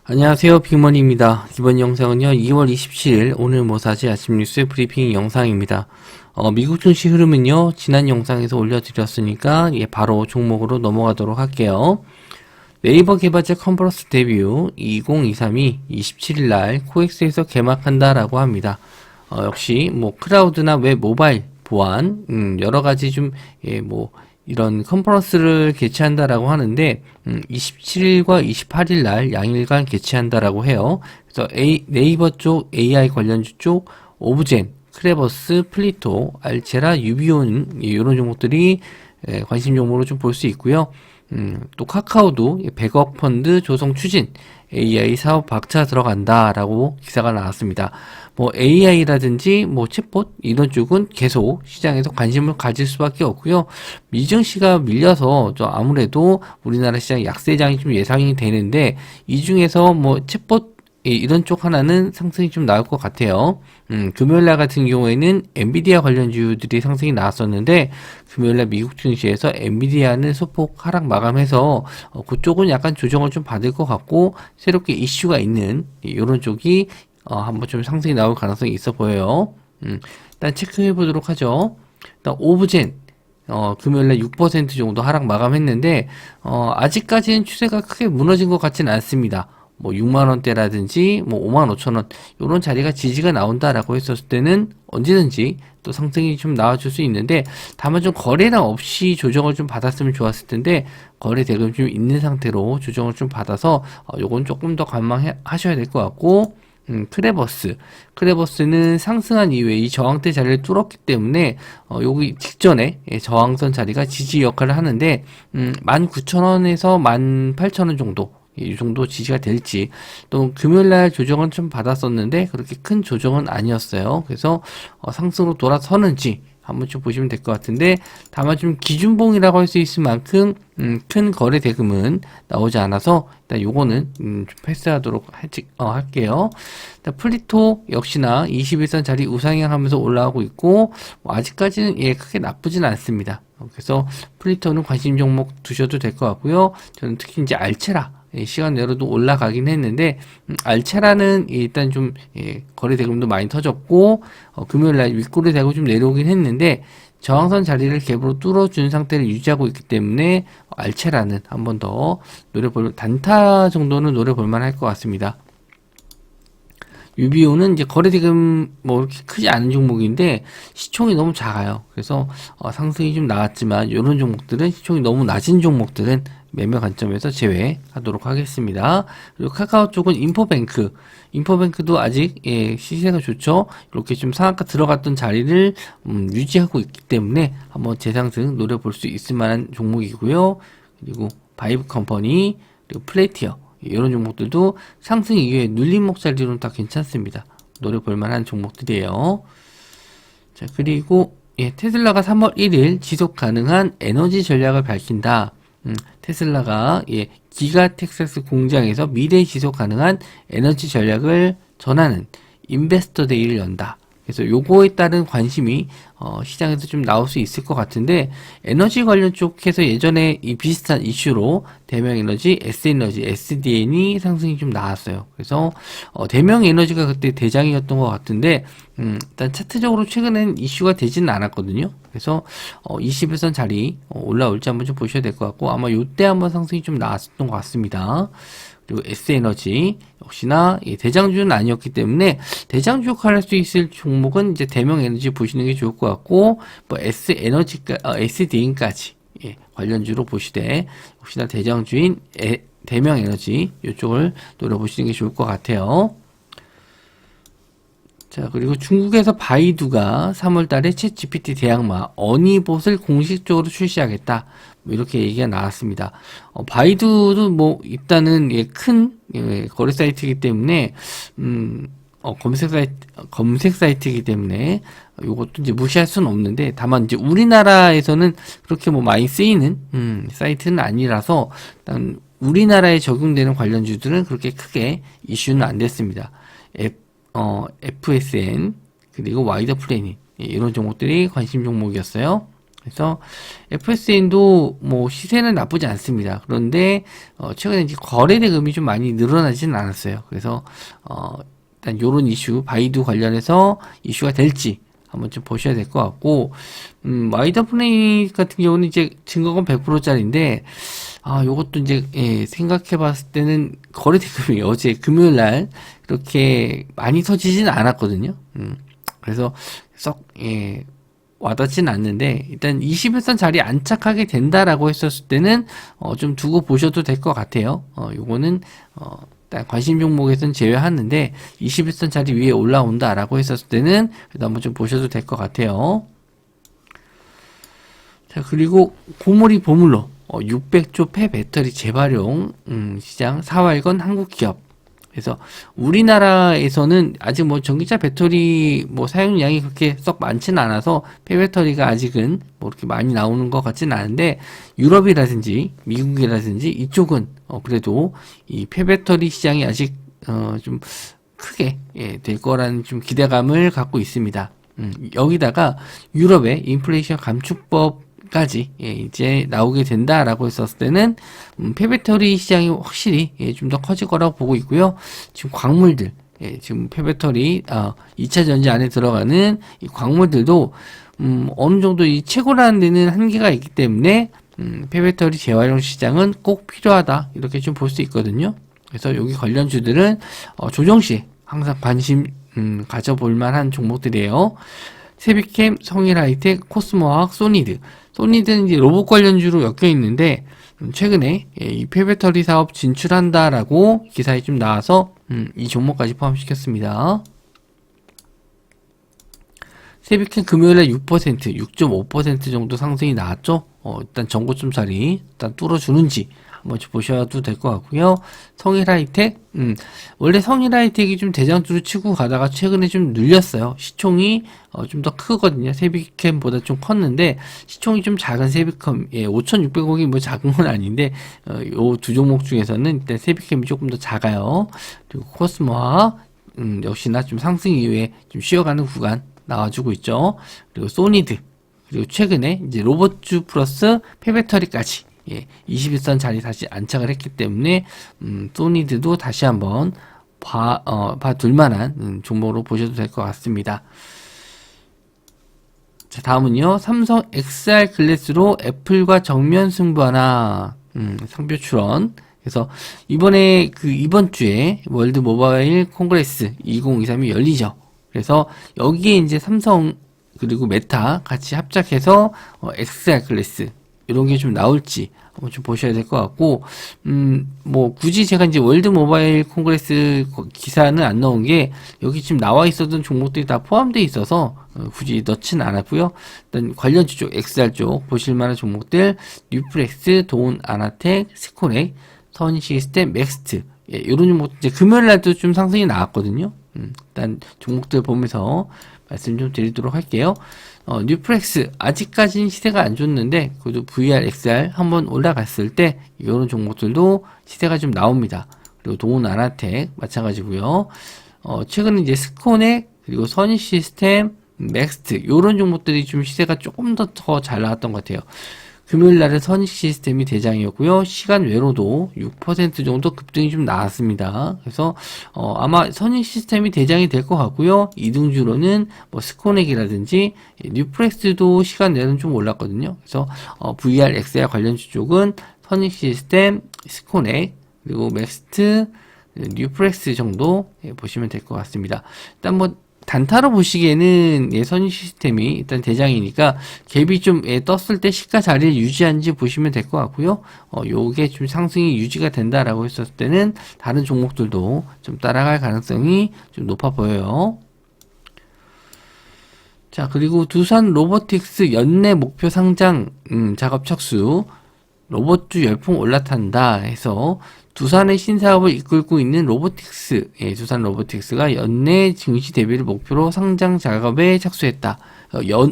안녕하세요, 빅머니입니다. 이번 영상은요, 2월 27일 오늘 뭐사지 아침 뉴스 브리핑 영상입니다. 미국 증시 흐름은요, 지난 영상에서 올려드렸으니까 바로 종목으로 넘어가도록 할게요. 네이버 개발자 컨퍼런스 데뷔 2023이 27일날 코엑스에서 개막한다라고 합니다. 역시 클라우드나 웹 모바일 보안 여러가지 좀 이런 컨퍼런스를 개최한다라고 하는데 27일과 28일 날 양일간 개최한다라고 해요. 그래서 네이버 쪽, AI 관련주 쪽, 오브젠, 크레버스, 플리토, 알체라, 유비온 이런 종목들이 관심 종목으로 좀 볼 수 있고요. 또 카카오도 100억 펀드 조성 추진, AI 사업 박차 들어간다라고 기사가 나왔습니다. AI라든지 챗봇 이런 쪽은 계속 시장에서 관심을 가질 수밖에 없고요. 미증시가 밀려서 좀 아무래도 우리나라 시장 약세장이 좀 예상이 되는데 이 중에서 챗봇 이런 쪽 하나는 상승이 좀 나올 것 같아요. 금요일날 같은 경우에는 엔비디아 관련주들이 상승이 나왔었는데 금요일날 미국 증시에서 엔비디아는 소폭 하락 마감해서 그쪽은 약간 조정을 좀 받을 것 같고 새롭게 이슈가 있는 이런 쪽이 한번 좀 상승이 나올 가능성이 있어 보여요. 일단 체크해 보도록 하죠. 일단 오브젠 금요일날 6% 정도 하락 마감했는데 아직까지는 추세가 크게 무너진 것 같지는 않습니다. 6만원대라든지 55,000원 요런 자리가 지지가 나온다라고 했었을 때는 언제든지 또 상승이 좀 나와줄 수 있는데 다만 좀 거래량 없이 조정을 좀 받았으면 좋았을 텐데 거래 대금 좀 있는 상태로 조정을 좀 받아서 요건 조금 더 관망하셔야 될 것 같고 크레버스는 상승한 이후에 이 저항대 자리를 뚫었기 때문에 여기 직전에 저항선 자리가 지지 역할을 하는데 19,000원에서 18,000원 정도 이 정도 지지가 될지 또 금요일날 조정은 좀 받았었는데 그렇게 큰 조정은 아니었어요. 그래서 상승으로 돌아서는지 한번 좀 보시면 될 것 같은데 다만 좀 기준봉이라고 할 수 있을 만큼 큰 거래 대금은 나오지 않아서 일단 요거는 좀 패스하도록 할게요. 일단 플리토 역시나 21선 자리 우상향하면서 올라가고 있고 아직까지는 크게 나쁘진 않습니다. 그래서 플리토는 관심 종목 두셔도 될 것 같고요. 저는 특히 이제 알체라 시간 내로도 올라가긴 했는데 알체라는 일단 좀 거래 대금도 많이 터졌고 금요일날 윗꼬리 되고 좀 내려오긴 했는데 저항선 자리를 갭으로 뚫어준 상태를 유지하고 있기 때문에 알체라는 한 번 더 단타 정도는 노려볼만 할 것 같습니다. 유비오는 이제 거래대금 이렇게 크지 않은 종목인데 시총이 너무 작아요. 그래서 상승이 좀 나왔지만 이런 종목들은 시총이 너무 낮은 종목들은 매매 관점에서 제외하도록 하겠습니다. 그리고 카카오 쪽은 인포뱅크도 아직 시세가 좋죠. 이렇게 좀 상한가 들어갔던 자리를 유지하고 있기 때문에 한번 재상승 노려볼 수 있을 만한 종목이고요. 그리고 바이브 컴퍼니 그리고 플레이티어 이런 종목들도 상승 이후에 눌림목 자리로는 다 괜찮습니다. 노려볼 만한 종목들이에요. 자, 그리고 테슬라가 3월 1일 지속 가능한 에너지 전략을 밝힌다. 테슬라가 기가 텍사스 공장에서 미래 지속 가능한 에너지 전략을 전하는 인베스터 데이를 연다. 그래서 요거에 따른 관심이 시장에서 좀 나올 수 있을 것 같은데 에너지 관련 쪽에서 예전에 이 비슷한 이슈로 대명에너지, S에너지, SDN이 상승이 좀 나왔어요. 그래서 대명에너지가 그때 대장이었던 것 같은데 일단 차트적으로 최근엔 이슈가 되지는 않았거든요. 그래서 21선 자리 올라올지 한번 좀 보셔야 될 것 같고 아마 요때 한번 상승이 좀 나왔었던 것 같습니다. 그리고 S에너지 역시나 대장주는 아니었기 때문에 대장주 역할을 할 수 있을 종목은 이제 대명에너지 보시는 게 좋을 것 같고 SDN까지 관련주로 보시되 혹시나 대장주인 대명에너지 이쪽을 노려보시는 게 좋을 것 같아요. 자, 그리고 중국에서 바이두가 3월달에 챗GPT 대항마 어니봇을 공식적으로 출시하겠다. 이렇게 얘기가 나왔습니다. 바이두도 일단은 큰 거래 사이트이기 때문에 검색 사이트이기 때문에 이것도 이제 무시할 수는 없는데 다만 이제 우리나라에서는 그렇게 많이 쓰이는 사이트는 아니라서 일단 우리나라에 적용되는 관련주들은 그렇게 크게 이슈는 안 됐습니다. FSN 그리고 와이더 플래닛 이런 종목들이 관심 종목이었어요. 그래서 FSN도 뭐 시세는 나쁘지 않습니다. 그런데 최근에 이제 거래 대금이 좀 많이 늘어나지는 않았어요. 그래서 일단 요런 이슈, 바이두 관련해서 이슈가 될지 한번 좀 보셔야 될 것 같고, 와이더플레이 같은 경우는 이제 증거금 100%짜리인데, 요것도 이제, 생각해 봤을 때는 거래 대금이 어제 금요일 날 그렇게 많이 터지지는 않았거든요. 그래서 썩, 와닿지는 않는데, 일단 21선 자리에 안착하게 된다라고 했었을 때는, 좀 두고 보셔도 될 것 같아요. 요거는, 일단 관심 종목에서는 제외하는데 21선 자리 위에 올라온다라고 했었을 때는 그래도 한번 좀 보셔도 될 것 같아요. 자, 그리고 고물이 보물로 600조 폐배터리 재활용 시장 4월건 한국기업. 그래서 우리나라에서는 아직 뭐 전기차 배터리 뭐 사용량이 그렇게 썩 많지는 않아서 폐배터리가 아직은 뭐 이렇게 많이 나오는 것 같지는 않은데, 유럽이라든지 미국이라든지 이쪽은 그래도 이 폐배터리 시장이 아직 좀 크게 될 거라는 좀 기대감을 갖고 있습니다. 여기다가 유럽의 인플레이션 감축법까지 이제 나오게 된다라고 했었을 때는 폐배터리 시장이 확실히 좀 더 커질 거라고 보고 있고요. 지금 광물들, 지금 폐배터리 2차 전지 안에 들어가는 이 광물들도 어느 정도 이 채굴하는 데는 한계가 있기 때문에 폐배터리 재활용 시장은 꼭 필요하다, 이렇게 좀 볼 수 있거든요. 그래서 여기 관련주들은 조정 시 항상 관심 가져볼 만한 종목들이에요. 세비캠, 성일하이텍, 코스모화학, 소니드. 소니드는 이제 로봇 관련주로 엮여 있는데, 최근에 이 폐배터리 사업 진출한다라고 기사에 좀 나와서 이 종목까지 포함시켰습니다. 세비캠 금요일에 6%, 6.5% 정도 상승이 나왔죠. 일단 전고점 자리 일단 뚫어주는지 한번 보셔도 될 것 같고요. 성일하이텍, 원래 성일하이텍이 좀 대장주로 치고 가다가 최근에 좀 눌렸어요. 시총이 좀 더 크거든요. 세비캠보다 좀 컸는데 시총이 좀 작은 세비캠, 5,600억이 뭐 작은 건 아닌데 요 두 종목 중에서는 일단 세비캠이 조금 더 작아요. 그리고 코스모화 역시나 좀 상승 이후에 좀 쉬어가는 구간 나와주고 있죠. 그리고 소니드, 그리고 최근에 이제 로봇주 플러스 폐배터리까지 21선 자리 다시 안착을 했기 때문에 소니드도 다시 한번 봐둘 만한 종목으로 보셔도 될 것 같습니다. 자, 다음은요, 삼성 XR 글래스로 애플과 정면 승부하나, 상표 출원. 그래서 이번에 이번 주에 월드 모바일 콩그레스 2023이 열리죠. 그래서 여기에 이제 삼성 그리고 메타 같이 합작해서 XR 클래스 이런 게 좀 나올지 한번 좀 보셔야 될 것 같고, 뭐 굳이 제가 이제 월드 모바일 콩그레스 기사는 안 넣은 게 여기 지금 나와 있었던 종목들이 다 포함되어 있어서 굳이 넣지는 않았고요. 일단 관련주 쪽, XR 쪽 보실 만한 종목들 뉴프렉스, 도온, 아나텍, 스코넥, 선시스템, 맥스트, 이런 종목 이제 금요일 날도 좀 상승이 나왔거든요. 일단 종목들 보면서 말씀 좀 드리도록 할게요. 뉴프렉스 아직까지는 시세가 안 좋는데 그래도 VR, XR 한번 올라갔을 때 이런 종목들도 시세가 좀 나옵니다. 그리고 도온, 아나텍 마찬가지고요. 최근에 이제 스코넥, 그리고 선시스템, 맥스트 이런 종목들이 좀 시세가 조금 더 잘 나왔던 것 같아요. 금요일 날은 선익시스템이 대장이었고요. 시간 외로도 6% 정도 급등이 좀 나왔습니다. 그래서 아마 선익시스템이 대장이 될 것 같고요. 이등주로는 뭐 스코넥이라든지 뉴프렉스도 시간 내로는 좀 올랐거든요. 그래서 VR, XR 관련주 쪽은 선익시스템, 스코넥, 그리고 맥스트, 뉴프렉스 정도 보시면 될 것 같습니다. 일단 뭐 단타로 보시기에는 선익 시스템이 일단 대장이니까 갭이 좀 떴을 때 시가 자리를 유지한지 보시면 될 것 같고요. 요게 좀 상승이 유지가 된다라고 했었을 때는 다른 종목들도 좀 따라갈 가능성이 좀 높아 보여요. 자, 그리고 두산 로보틱스 연내 목표 상장 작업 착수, 로봇주 열풍 올라탄다 해서 두산의 신사업을 이끌고 있는 로보틱스, 두산 로보틱스가 연내 증시 대비를 목표로 상장 작업에 착수했다.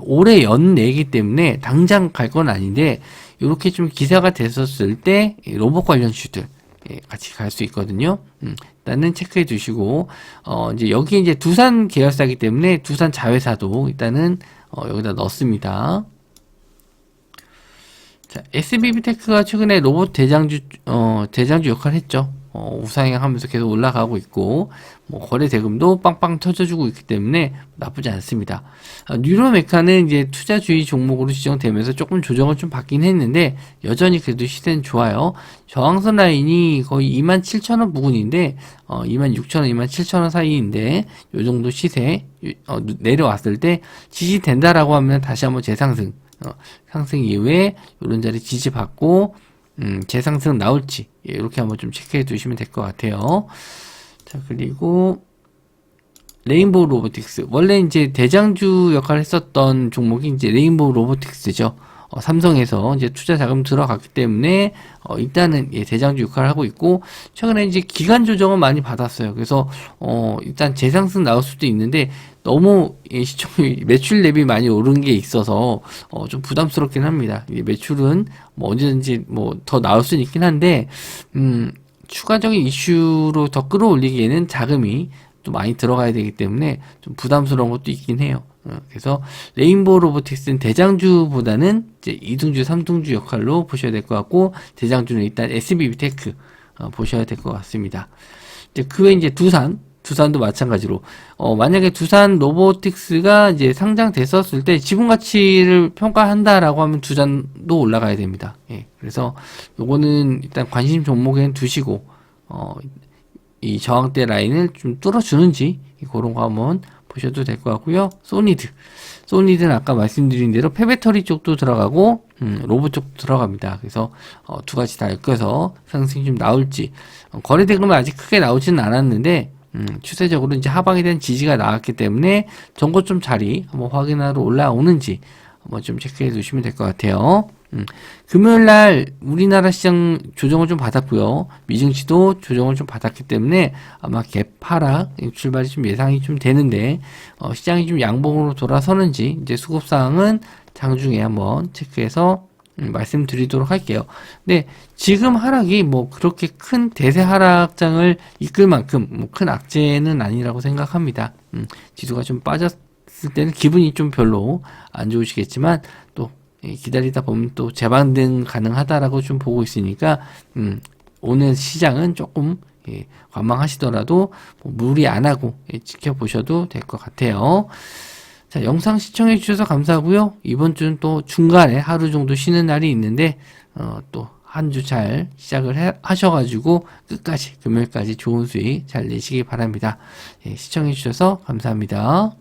올해 연내이기 때문에 당장 갈 건 아닌데 이렇게 좀 기사가 됐었을 때 로봇 관련주들 같이 갈 수 있거든요. 일단은 체크해 두시고, 이제 여기 이제 두산 계열사이기 때문에 두산 자회사도 일단은 여기다 넣습니다. 자, SBB테크가 최근에 로봇 대장주 역할을 했죠. 우상향하면서 계속 올라가고 있고, 뭐, 거래 대금도 빵빵 터져주고 있기 때문에 나쁘지 않습니다. 뉴로메카는 이제 투자주의 종목으로 지정되면서 조금 조정을 좀 받긴 했는데, 여전히 그래도 시세는 좋아요. 저항선 라인이 거의 27,000원 부근인데, 26,000원, 27,000원 사이인데, 요 정도 시세, 내려왔을 때 지지된다라고 하면 다시 한번 재상승, 상승 이후에 이런 자리 지지받고 재상승 나올지 이렇게 한번 좀 체크해 두시면 될 것 같아요. 자, 그리고 레인보우 로보틱스, 원래 이제 대장주 역할을 했었던 종목이 이제 레인보우 로보틱스죠. 삼성에서 이제 투자 자금 들어갔기 때문에 일단은 대장주 역할을 하고 있고, 최근에 이제 기간 조정은 많이 받았어요. 그래서 일단 재상승 나올 수도 있는데 너무 매출 대비 많이 오른 게 있어서 좀 부담스럽긴 합니다. 매출은 뭐 언제든지 뭐 더 나올 수는 있긴 한데 추가적인 이슈로 더 끌어올리기에는 자금이 또 많이 들어가야 되기 때문에 좀 부담스러운 것도 있긴 해요. 그래서 레인보우 로보틱스는 대장주보다는 이제 2등주, 3등주 역할로 보셔야 될 것 같고, 대장주는 일단 SBB테크 보셔야 될 것 같습니다. 이제 그 외에 이제 두산도 마찬가지로 만약에 두산 로보틱스가 이제 상장됐었을 때 지분 가치를 평가한다라고 하면 두산도 올라가야 됩니다. 예, 그래서 요거는 일단 관심 종목에는 두시고 이 저항대 라인을 좀 뚫어주는지 그런 거 한번 보셔도 될 것 같고요. 소니드는 아까 말씀드린 대로 폐배터리 쪽도 들어가고 로봇 쪽도 들어갑니다. 그래서 두 가지 다 엮여서 상승이 좀 나올지, 거래 대금은 아직 크게 나오지는 않았는데 추세적으로 이제 하방에 대한 지지가 나왔기 때문에 전고점 자리 한번 확인하러 올라오는지 한번 좀 체크해 두시면 될 것 같아요. 금요일날 우리나라 시장 조정을 좀 받았고요. 미증시도 조정을 좀 받았기 때문에 아마 갭 하락 출발이 좀 예상이 좀 되는데, 시장이 좀 양봉으로 돌아서는지 이제 수급사항은 장중에 한번 체크해서 말씀드리도록 할게요. 근데 지금 하락이 뭐 그렇게 큰 대세 하락장을 이끌 만큼 뭐 큰 악재는 아니라고 생각합니다. 지수가 좀 빠졌을 때는 기분이 좀 별로 안 좋으시겠지만, 또 기다리다 보면 또 재반등 가능하다라고 좀 보고 있으니까 오늘 시장은 조금 관망하시더라도 뭐 무리 안 하고 지켜보셔도 될 것 같아요. 자, 영상 시청해 주셔서 감사하고요. 이번 주는 또 중간에 하루 정도 쉬는 날이 있는데 또 한 주 잘 시작을 하셔가지고 끝까지 금요일까지 좋은 수익 잘 내시기 바랍니다. 시청해 주셔서 감사합니다.